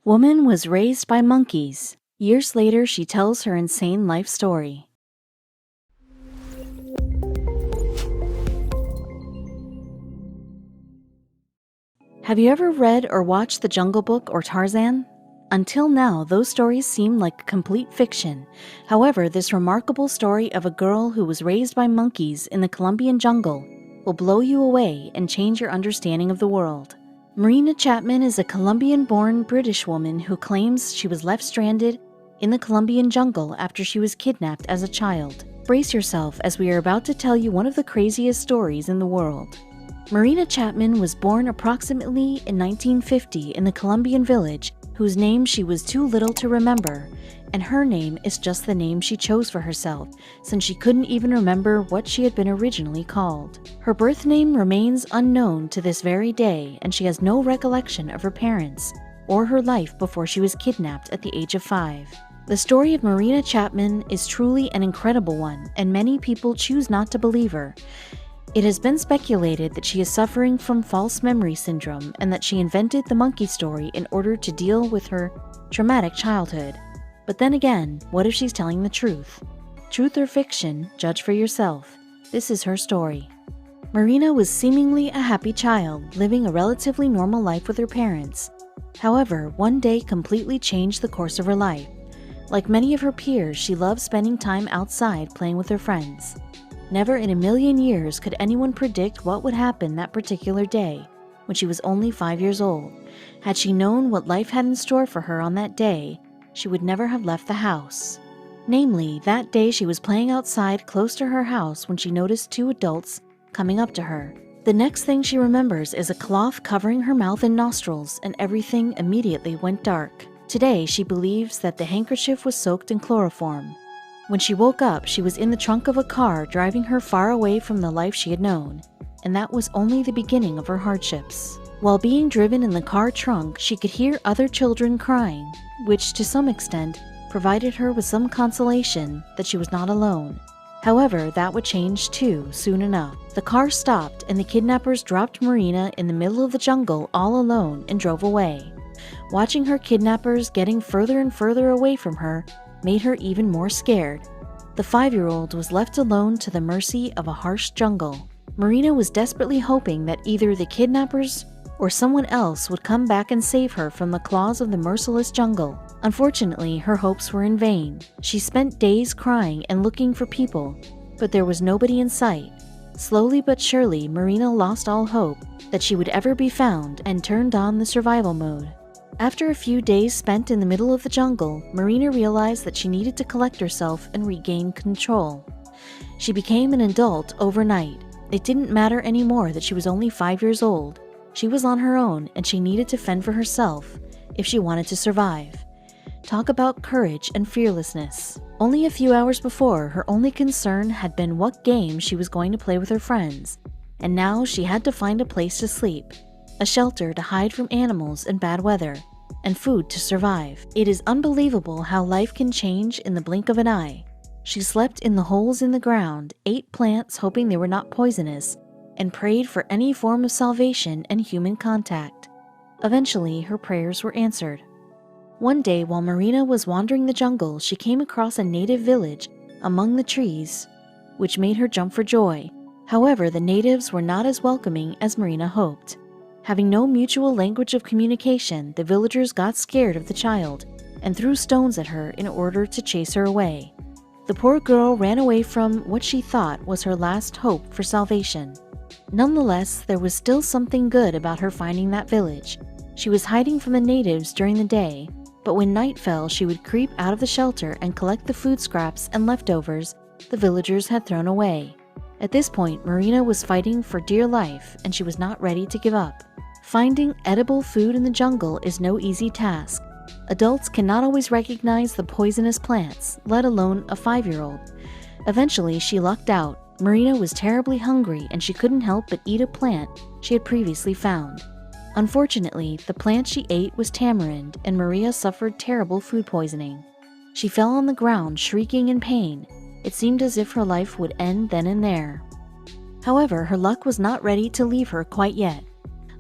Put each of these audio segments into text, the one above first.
Woman was raised by monkeys. Years later, she tells her insane life story. Have you ever read or watched The Jungle Book or Tarzan? Until now, those stories seem like complete fiction. However, this remarkable story of a girl who was raised by monkeys in the Colombian jungle will blow you away and change your understanding of the world. Marina Chapman is a Colombian-born British woman who claims she was left stranded in the Colombian jungle after she was kidnapped as a child. Brace yourself as we are about to tell you one of the craziest stories in the world. Marina Chapman was born approximately in 1950 in the Colombian village whose name she was too little to remember, and her name is just the name she chose for herself since she couldn't even remember what she had been originally called. Her birth name remains unknown to this very day, and she has no recollection of her parents or her life before she was kidnapped at the age of 5. The story of Marina Chapman is truly an incredible one, and many people choose not to believe her. It has been speculated that she is suffering from false memory syndrome and that she invented the monkey story in order to deal with her traumatic childhood. But then again, what if she's telling the truth? Truth or fiction, judge for yourself. This is her story. Marina was seemingly a happy child, living a relatively normal life with her parents. However, one day completely changed the course of her life. Like many of her peers, she loved spending time outside playing with her friends. Never in a million years could anyone predict what would happen that particular day, when she was only 5 years old. Had she known what life had in store for her on that day, she would never have left the house. Namely, that day she was playing outside close to her house when she noticed 2 adults coming up to her. The next thing she remembers is a cloth covering her mouth and nostrils, and everything immediately went dark. Today, she believes that the handkerchief was soaked in chloroform. When she woke up, she was in the trunk of a car driving her far away from the life she had known, and that was only the beginning of her hardships. While being driven in the car trunk, she could hear other children crying, which to some extent provided her with some consolation that she was not alone. However, that would change too soon enough. The car stopped and the kidnappers dropped Marina in the middle of the jungle all alone and drove away. Watching her kidnappers getting further and further away from her made her even more scared. The 5-year-old was left alone to the mercy of a harsh jungle. Marina was desperately hoping that either the kidnappers or someone else would come back and save her from the claws of the merciless jungle. Unfortunately, her hopes were in vain. She spent days crying and looking for people, but there was nobody in sight. Slowly but surely, Marina lost all hope that she would ever be found and turned on the survival mode. After a few days spent in the middle of the jungle, Marina realized that she needed to collect herself and regain control. She became an adult overnight. It didn't matter anymore that she was only 5 years old. She was on her own, and she needed to fend for herself if she wanted to survive. Talk about courage and fearlessness. Only a few hours before, her only concern had been what game she was going to play with her friends, and now she had to find a place to sleep, a shelter to hide from animals and bad weather, and food to survive. It is unbelievable how life can change in the blink of an eye. She slept in the holes in the ground, ate plants hoping they were not poisonous, and prayed for any form of salvation and human contact. Eventually, her prayers were answered. One day, while Marina was wandering the jungle, she came across a native village among the trees, which made her jump for joy. However, the natives were not as welcoming as Marina hoped. Having no mutual language of communication, the villagers got scared of the child and threw stones at her in order to chase her away. The poor girl ran away from what she thought was her last hope for salvation. Nonetheless, there was still something good about her finding that village. She was hiding from the natives during the day, but when night fell, she would creep out of the shelter and collect the food scraps and leftovers the villagers had thrown away. At this point, Marina was fighting for dear life, and she was not ready to give up. Finding edible food in the jungle is no easy task. Adults cannot always recognize the poisonous plants, let alone a 5-year-old. Eventually, she lucked out. Marina was terribly hungry, and she couldn't help but eat a plant she had previously found. Unfortunately, the plant she ate was tamarind, and Maria suffered terrible food poisoning. She fell on the ground, shrieking in pain. It seemed as if her life would end then and there. However, her luck was not ready to leave her quite yet.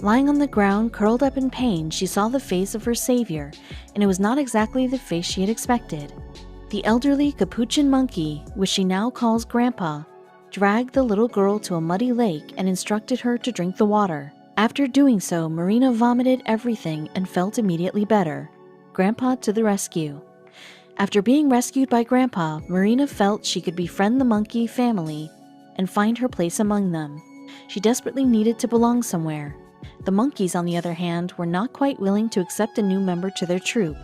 Lying on the ground, curled up in pain, she saw the face of her savior, and it was not exactly the face she had expected. The elderly capuchin monkey, which she now calls Grandpa, dragged the little girl to a muddy lake and instructed her to drink the water. After doing so, Marina vomited everything and felt immediately better. Grandpa to the rescue. After being rescued by Grandpa, Marina felt she could befriend the monkey family and find her place among them. She desperately needed to belong somewhere. The monkeys, on the other hand, were not quite willing to accept a new member to their troop.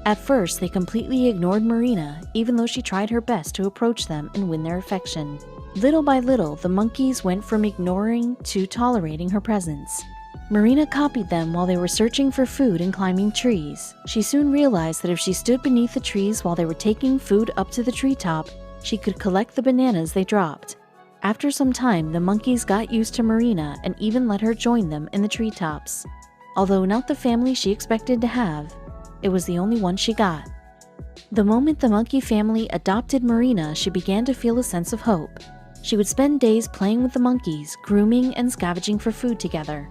At first, they completely ignored Marina, even though she tried her best to approach them and win their affection. Little by little, the monkeys went from ignoring to tolerating her presence. Marina copied them while they were searching for food and climbing trees. She soon realized that if she stood beneath the trees while they were taking food up to the treetop, she could collect the bananas they dropped. After some time, the monkeys got used to Marina and even let her join them in the treetops. Although not the family she expected to have, it was the only one she got. The moment the monkey family adopted Marina, she began to feel a sense of hope. She would spend days playing with the monkeys, grooming and scavenging for food together.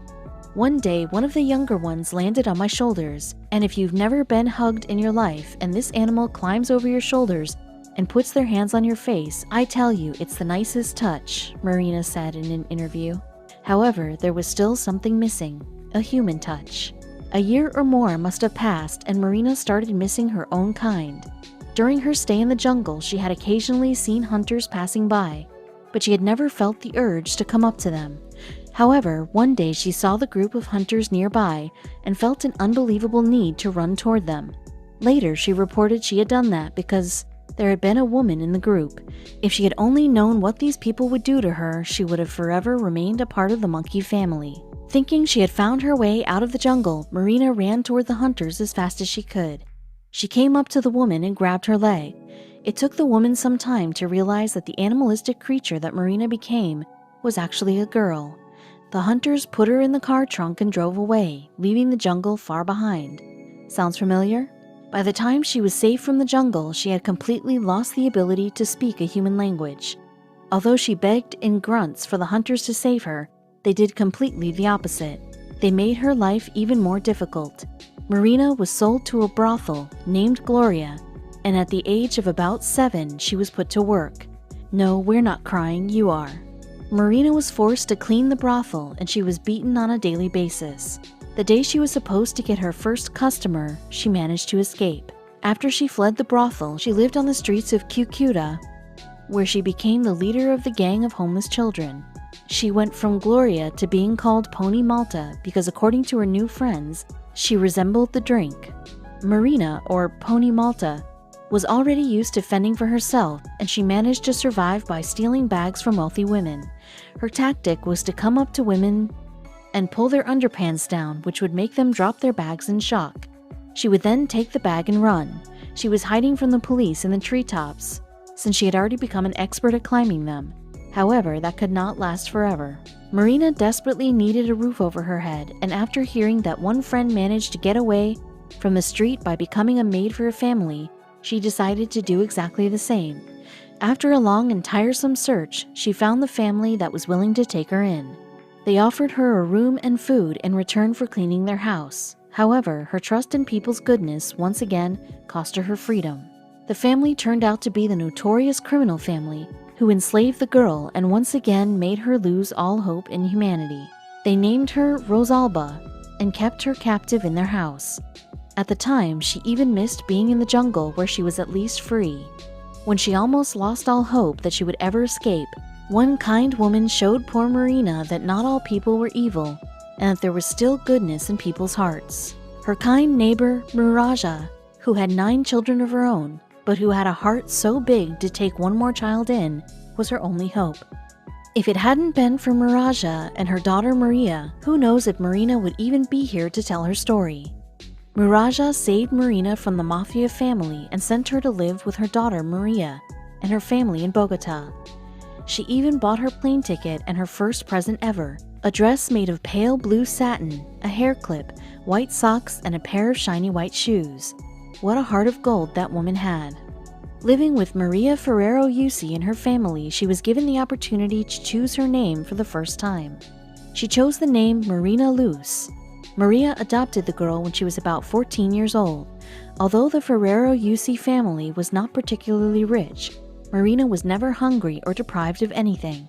One day, one of the younger ones landed on my shoulders, and if you've never been hugged in your life and this animal climbs over your shoulders and puts their hands on your face, I tell you, it's the nicest touch, Marina said in an interview. However, there was still something missing, a human touch. A year or more must have passed, and Marina started missing her own kind. During her stay in the jungle, she had occasionally seen hunters passing by, but she had never felt the urge to come up to them. However, one day she saw the group of hunters nearby and felt an unbelievable need to run toward them. Later, she reported she had done that because there had been a woman in the group. If she had only known what these people would do to her, she would have forever remained a part of the monkey family. Thinking she had found her way out of the jungle, Marina ran toward the hunters as fast as she could. She came up to the woman and grabbed her leg. It took the woman some time to realize that the animalistic creature that Marina became was actually a girl. The hunters put her in the car trunk and drove away, leaving the jungle far behind. Sounds familiar? By the time she was safe from the jungle, she had completely lost the ability to speak a human language. Although she begged in grunts for the hunters to save her, they did completely the opposite. They made her life even more difficult. Marina was sold to a brothel named Gloria, and at the age of about 7, she was put to work. No, we're not crying, you are. Marina was forced to clean the brothel, and she was beaten on a daily basis. The day she was supposed to get her first customer, she managed to escape. After she fled the brothel, she lived on the streets of Cucuta, where she became the leader of the gang of homeless children. She went from Gloria to being called Pony Malta because, according to her new friends, she resembled the drink. Marina, or Pony Malta, was already used to fending for herself, and she managed to survive by stealing bags from wealthy women. Her tactic was to come up to women and pull their underpants down, which would make them drop their bags in shock. She would then take the bag and run. She was hiding from the police in the treetops, since she had already become an expert at climbing them. However, that could not last forever. Marina desperately needed a roof over her head, and after hearing that one friend managed to get away from the street by becoming a maid for her family, she decided to do exactly the same. After a long and tiresome search, she found the family that was willing to take her in. They offered her a room and food in return for cleaning their house. However, her trust in people's goodness once again cost her her freedom. The family turned out to be the notorious criminal family who enslaved the girl and once again made her lose all hope in humanity. They named her Rosalba and kept her captive in their house. At the time, she even missed being in the jungle where she was at least free. When she almost lost all hope that she would ever escape, one kind woman showed poor Marina that not all people were evil and that there was still goodness in people's hearts. Her kind neighbor, Muraja, who had 9 children of her own, but who had a heart so big to take one more child in, was her only hope. If it hadn't been for Muraja and her daughter Maria, who knows if Marina would even be here to tell her story. Muraja saved Marina from the mafia family and sent her to live with her daughter Maria and her family in Bogota. She even bought her plane ticket and her first present ever, a dress made of pale blue satin, a hair clip, white socks, and a pair of shiny white shoes. What a heart of gold that woman had. Living with Maria Ferrero Yusi and her family, she was given the opportunity to choose her name for the first time. She chose the name Marina Luz. Maria adopted the girl when she was about 14 years old. Although the Ferrero-Yusi family was not particularly rich, Marina was never hungry or deprived of anything.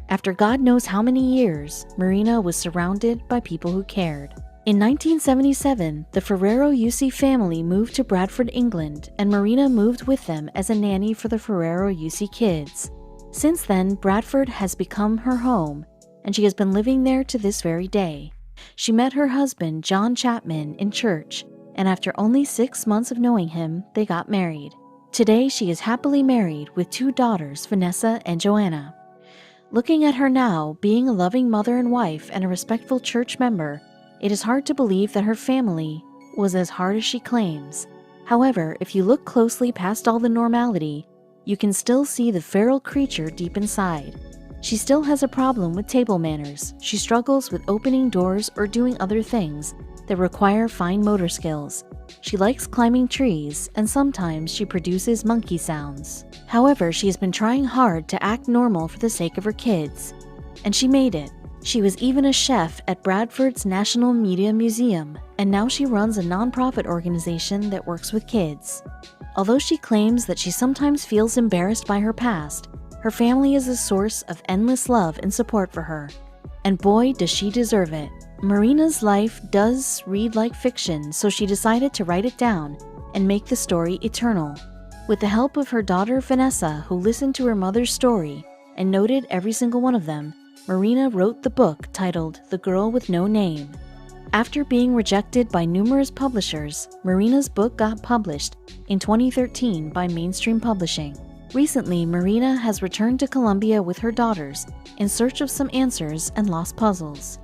After God knows how many years, Marina was surrounded by people who cared. In 1977, the Ferrero-Yusi family moved to Bradford, England, and Marina moved with them as a nanny for the Ferrero-Yusi kids. Since then, Bradford has become her home, and she has been living there to this very day. She met her husband, John Chapman, in church, and after only 6 months of knowing him, they got married. Today, she is happily married with 2 daughters, Vanessa and Joanna. Looking at her now, being a loving mother and wife and a respectful church member, it is hard to believe that her family was as hard as she claims. However, if you look closely past all the normality, you can still see the feral creature deep inside. She still has a problem with table manners. She struggles with opening doors or doing other things that require fine motor skills. She likes climbing trees, and sometimes she produces monkey sounds. However, she has been trying hard to act normal for the sake of her kids, and she made it. She was even a chef at Bradford's National Media Museum, and now she runs a nonprofit organization that works with kids. Although she claims that she sometimes feels embarrassed by her past, her family is a source of endless love and support for her. And boy, does she deserve it. Marina's life does read like fiction, so she decided to write it down and make the story eternal. With the help of her daughter Vanessa, who listened to her mother's story and noted every single one of them, Marina wrote the book titled The Girl with No Name. After being rejected by numerous publishers, Marina's book got published in 2013 by Mainstream Publishing. Recently, Marina has returned to Colombia with her daughters in search of some answers and lost puzzles.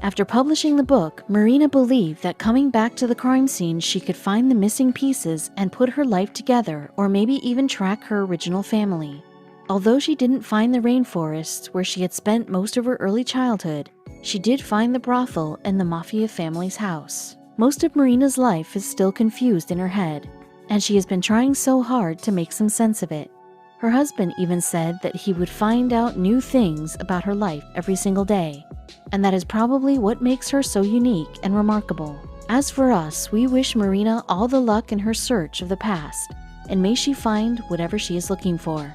After publishing the book, Marina believed that coming back to the crime scene, she could find the missing pieces and put her life together, or maybe even track her original family. Although she didn't find the rainforest where she had spent most of her early childhood, she did find the brothel and the mafia family's house. Most of Marina's life is still confused in her head, and she has been trying so hard to make some sense of it. Her husband even said that he would find out new things about her life every single day, and that is probably what makes her so unique and remarkable. As for us, we wish Marina all the luck in her search of the past, and may she find whatever she is looking for.